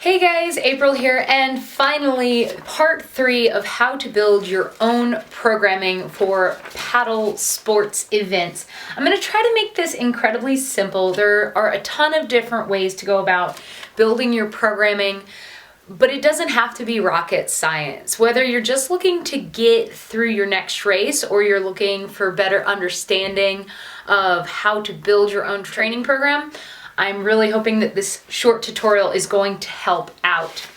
Hey guys, April here, and finally part 3 of how to build your own programming for paddle sports events. I'm going to try to make this incredibly simple. There are a ton of different ways to go about building your programming, but it doesn't have to be rocket science. Whether you're just looking to get through your next race or you're looking for better understanding of how to build your own training program, I'm really hoping that this short tutorial is going to help out.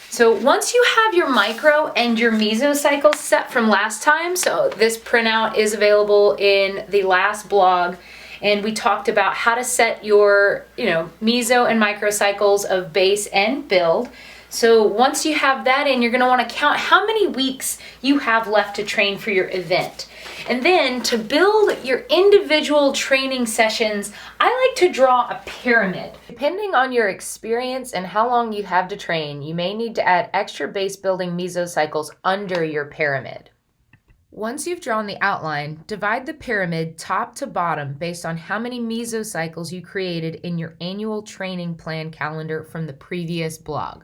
So once you have your micro and your meso cycles set from last time, so this printout is available in the last blog, and we talked about how to set your meso and micro cycles of base and build. So once you have that in, you're going to want to count how many weeks you have left to train for your event. And then to build your individual training sessions, I like to draw a pyramid. Depending on your experience and how long you have to train, you may need to add extra base building mesocycles under your pyramid. Once you've drawn the outline, divide the pyramid top to bottom based on how many mesocycles you created in your annual training plan calendar from the previous blog.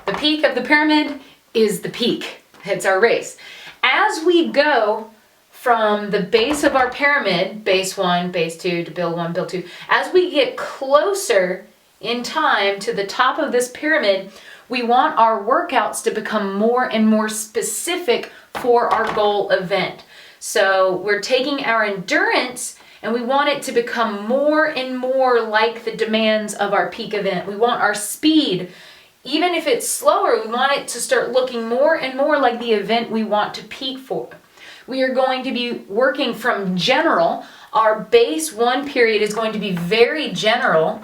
The peak of the pyramid is the peak. It's our race. As we go from the base of our pyramid, base 1, base 2, to build 1, build 2, as we get closer in time to the top of this pyramid, we want our workouts to become more and more specific for our goal event. So we're taking our endurance and we want it to become more and more like the demands of our peak event. We want our speed, even if it's slower, we want it to start looking more and more like the event we want to peak for. We are going to be working from general. Our base 1 period is going to be very general.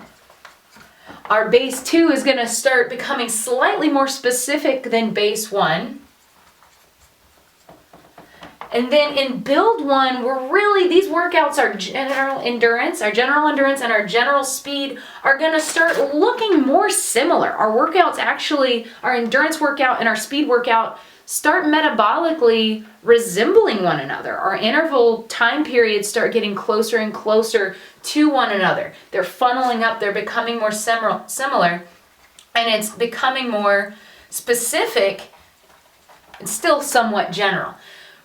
Our base 2 is going to start becoming slightly more specific than base 1. And then in build 1, these workouts, our general endurance and our general speed are going to start looking more similar. Our workouts actually, our endurance workout and our speed workout start metabolically resembling one another. Our interval time periods start getting closer and closer to one another. They're funneling up, they're becoming more similar, and it's becoming more specific and still somewhat general.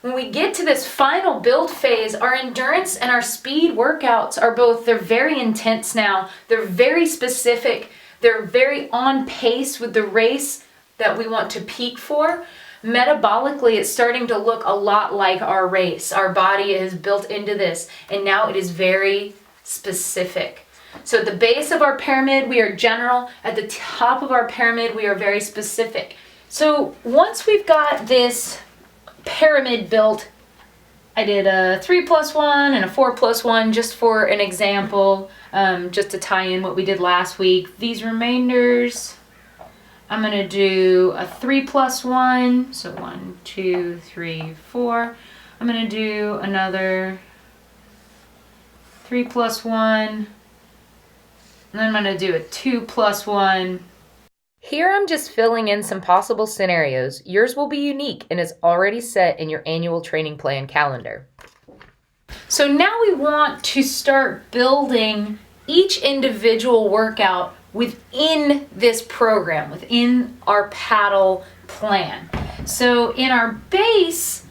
When we get to this final build phase, our endurance and our speed workouts are they're very intense now. They're very specific. They're very on pace with the race that we want to peak for. Metabolically, it's starting to look a lot like our race. Our body is built into this, and now it is very specific. So at the base of our pyramid, we are general. At the top of our pyramid, we are very specific. So once we've got this pyramid built, I did a 3+1 and a 4+1 just for an example, just to tie in what we did last week. These remainders, I'm going to do a 3+1, so 1, 2, 3, 4. I'm going to do another 3+1, and then I'm going to do a 2+1. Here I'm just filling in some possible scenarios. Yours will be unique and is already set in your annual training plan calendar. So now we want to start building each individual workout within this program, within our paddle plan. So in our base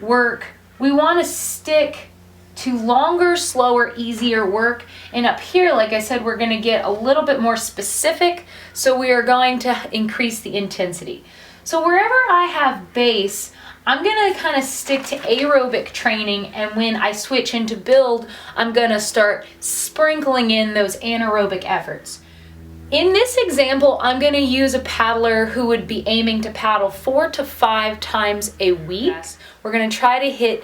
work, we want to stick to longer, slower, easier work. And up here, like I said, we're going to get a little bit more specific. So we are going to increase the intensity. So wherever I have base, I'm going to kind of stick to aerobic training. And when I switch into build, I'm going to start sprinkling in those anaerobic efforts. In this example, I'm going to use a paddler who would be aiming to paddle 4 to 5 times a week. We're going to try to hit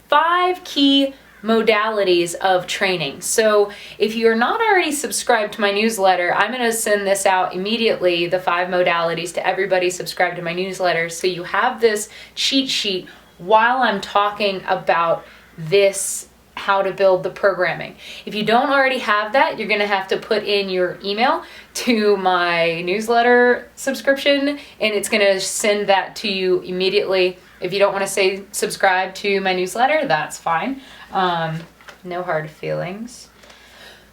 5 key modalities of training. So if you're not already subscribed to my newsletter, I'm going to send this out immediately, the 5 modalities, to everybody subscribed to my newsletter. So you have this cheat sheet while I'm talking about this, how to build the programming. If you don't already have that, you're going to have to put in your email to my newsletter subscription, and it's going to send that to you immediately. If you don't want to say subscribe to my newsletter, that's fine. No hard feelings.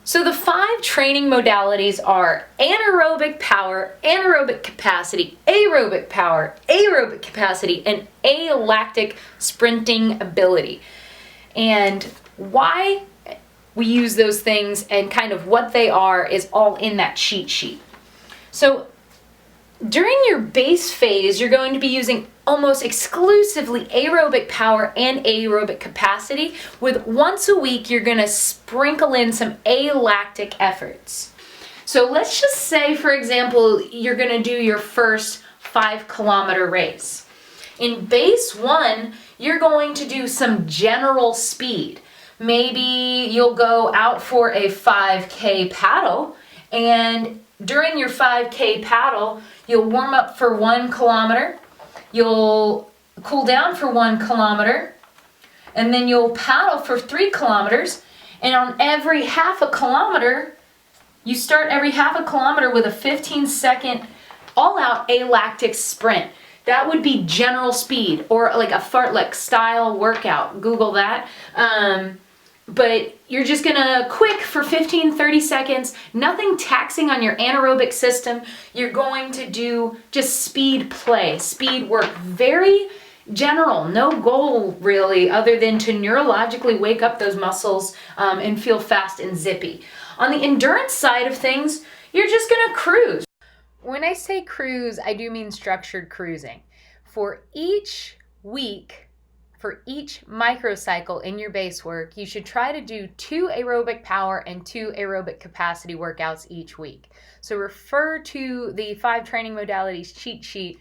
So the 5 training modalities are anaerobic power, anaerobic capacity, aerobic power, aerobic capacity, and alactic sprinting ability. And why we use those things and kind of what they are is all in that cheat sheet. So during your base phase, you're going to be using almost exclusively aerobic power and aerobic capacity, with once a week you're going to sprinkle in some alactic efforts. So let's just say, for example, you're going to do your first 5-kilometer race. In base 1, you're going to do some general speed. Maybe you'll go out for a 5K paddle, and during your 5K paddle, you'll warm up for 1 kilometer, you'll cool down for 1 kilometer, and then you'll paddle for 3 kilometers, and on every half a kilometer, you start every half a kilometer with a 15-second all-out alactic sprint. That would be general speed, or like a fartlek style workout. Google that. But you're just gonna quick for 15-30 seconds, nothing taxing on your anaerobic system. You're going to do just speed play, speed work, very general, no goal really other than to neurologically wake up those muscles and feel fast and zippy. On the endurance side of things, you're just gonna cruise. When I say cruise, I do mean structured cruising. For each week, for each microcycle in your base work, you should try to do 2 aerobic power and 2 aerobic capacity workouts each week. So refer to the 5 training modalities cheat sheet.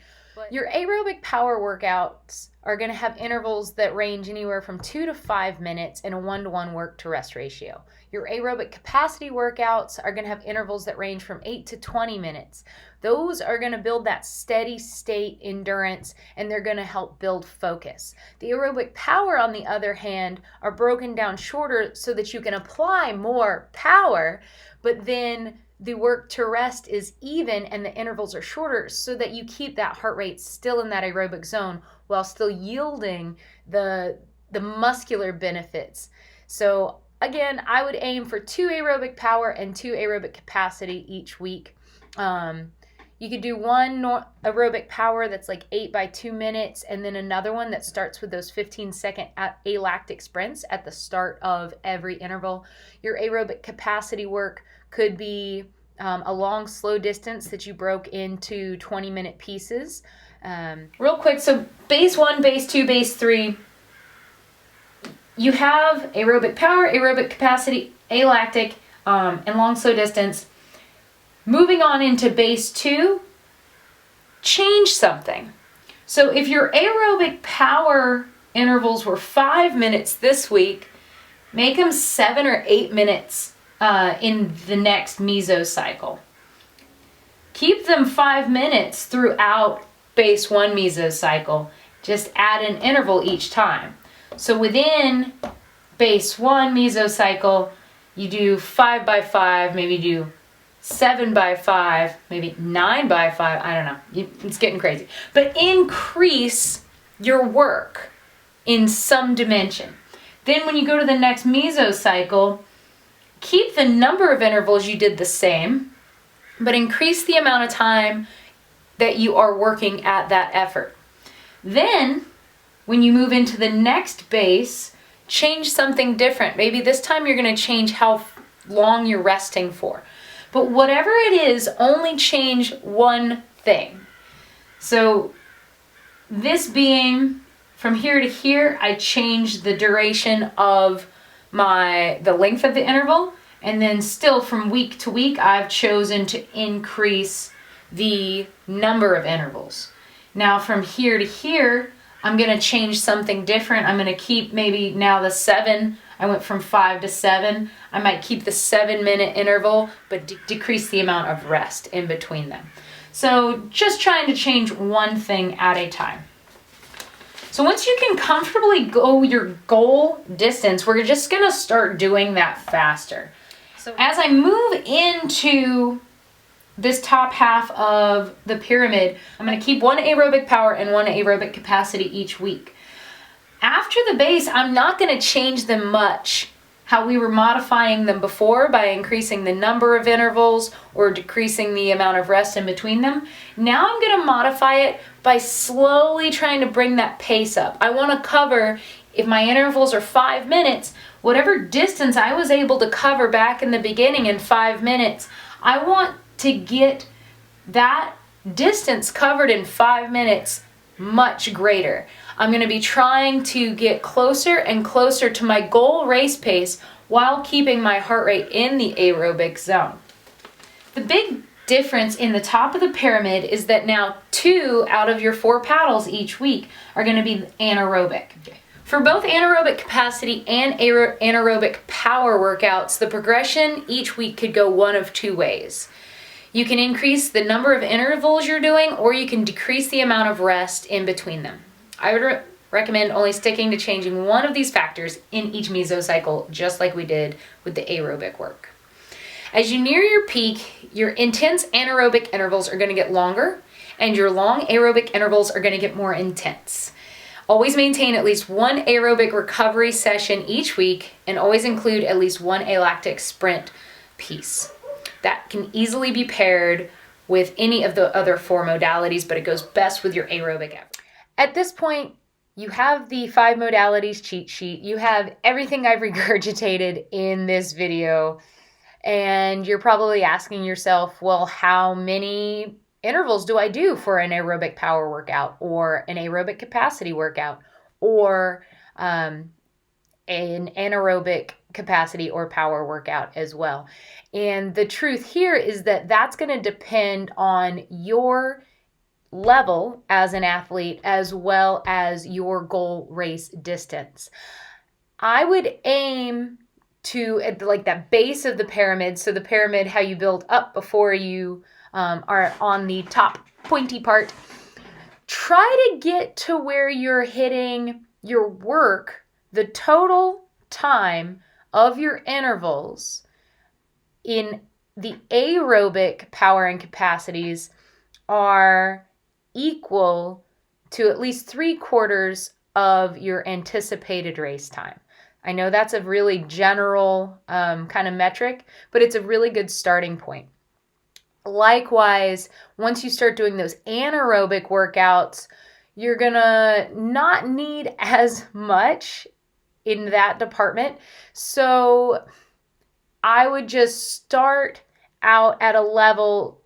Your aerobic power workouts are going to have intervals that range anywhere from 2 to 5 minutes and a 1-to-1 work to rest ratio. Your aerobic capacity workouts are going to have intervals that range from 8 to 20 minutes. Those are going to build that steady state endurance, and they're going to help build focus. The aerobic power, on the other hand, are broken down shorter so that you can apply more power, but then the work to rest is even and the intervals are shorter so that you keep that heart rate still in that aerobic zone while still yielding the muscular benefits. So again, I would aim for 2 aerobic power and 2 aerobic capacity each week. You could do one aerobic power that's like 8 by 2 minutes, and then another one that starts with those 15-second alactic sprints at the start of every interval. Your aerobic capacity work could be a long, slow distance that you broke into 20-minute pieces. Real quick, so base 1, base 2, base 3, you have aerobic power, aerobic capacity, alactic, and long, slow distance. Moving on into base 2, change something. So if your aerobic power intervals were 5 minutes this week, make them 7 or 8 minutes in the next meso cycle. Keep them 5 minutes throughout base 1 meso cycle. Just add an interval each time. So within base 1 meso cycle, you do 5 by 5, maybe do 7 by 5, maybe 9 by 5, I don't know, it's getting crazy. But increase your work in some dimension. Then when you go to the next meso cycle, keep the number of intervals you did the same, but increase the amount of time that you are working at that effort. Then, when you move into the next base, change something different. Maybe this time you're going to change how long you're resting for. But whatever it is, only change one thing. So this being from here to here, I changed the duration of the length of the interval, and then still from week to week, I've chosen to increase the number of intervals. Now from here to here, I'm going to change something different. I'm going to keep maybe now the 7. I went from 5 to 7. I might keep the 7-minute interval, but decrease the amount of rest in between them. So just trying to change one thing at a time. So once you can comfortably go your goal distance, we're just going to start doing that faster. So as I move into this top half of the pyramid, I'm going to keep 1 aerobic power and 1 aerobic capacity each week. After the base, I'm not going to change them much how we were modifying them before by increasing the number of intervals or decreasing the amount of rest in between them. Now I'm going to modify it by slowly trying to bring that pace up. I want to cover, if my intervals are 5 minutes, whatever distance I was able to cover back in the beginning in 5 minutes, I want to get that distance covered in 5 minutes much greater. I'm going to be trying to get closer and closer to my goal race pace while keeping my heart rate in the aerobic zone. The big difference in the top of the pyramid is that now 2 out of your 4 paddles each week are going to be anaerobic. For both anaerobic capacity and anaerobic power workouts, the progression each week could go one of 2 ways. You can increase the number of intervals you're doing, or you can decrease the amount of rest in between them. I would recommend only sticking to changing one of these factors in each mesocycle, just like we did with the aerobic work. As you near your peak, your intense anaerobic intervals are going to get longer, and your long aerobic intervals are going to get more intense. Always maintain at least 1 aerobic recovery session each week, and always include at least 1 Alactic sprint piece. That can easily be paired with any of the other 4 modalities, but it goes best with your aerobic effort. At this point, you have the 5 modalities cheat sheet. You have everything I've regurgitated in this video, and you're probably asking yourself, well, how many intervals do I do for an aerobic power workout, or an aerobic capacity workout, or an anaerobic capacity or power workout as well? And the truth here is that that's going to depend on your level as an athlete, as well as your goal race distance. I would aim to, at like that base of the pyramid, so the pyramid, how you build up before you are on the top pointy part, try to get to where you're hitting your work, the total time of your intervals in the aerobic power and capacities are equal to at least 3/4 of your anticipated race time. I know that's a really general kind of metric, but it's a really good starting point. Likewise, once you start doing those anaerobic workouts, you're gonna not need as much in that department. So I would just start out at a level.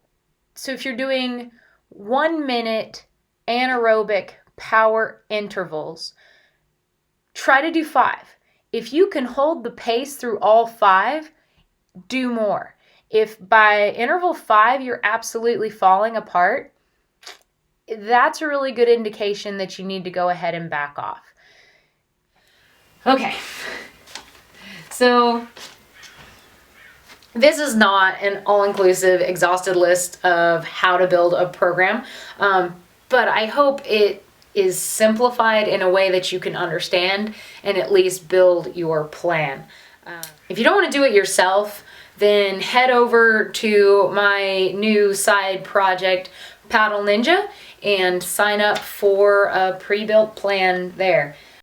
So if you're doing 1 minute anaerobic power intervals, try to do 5. If you can hold the pace through all 5, do more. If by interval 5 you're absolutely falling apart, that's a really good indication that you need to go ahead and back off. Okay, so this is not an all-inclusive, exhaustive list of how to build a program, but I hope it is simplified in a way that you can understand and at least build your plan. If you don't want to do it yourself, then head over to my new side project, Paddle Ninja, and sign up for a pre-built plan there.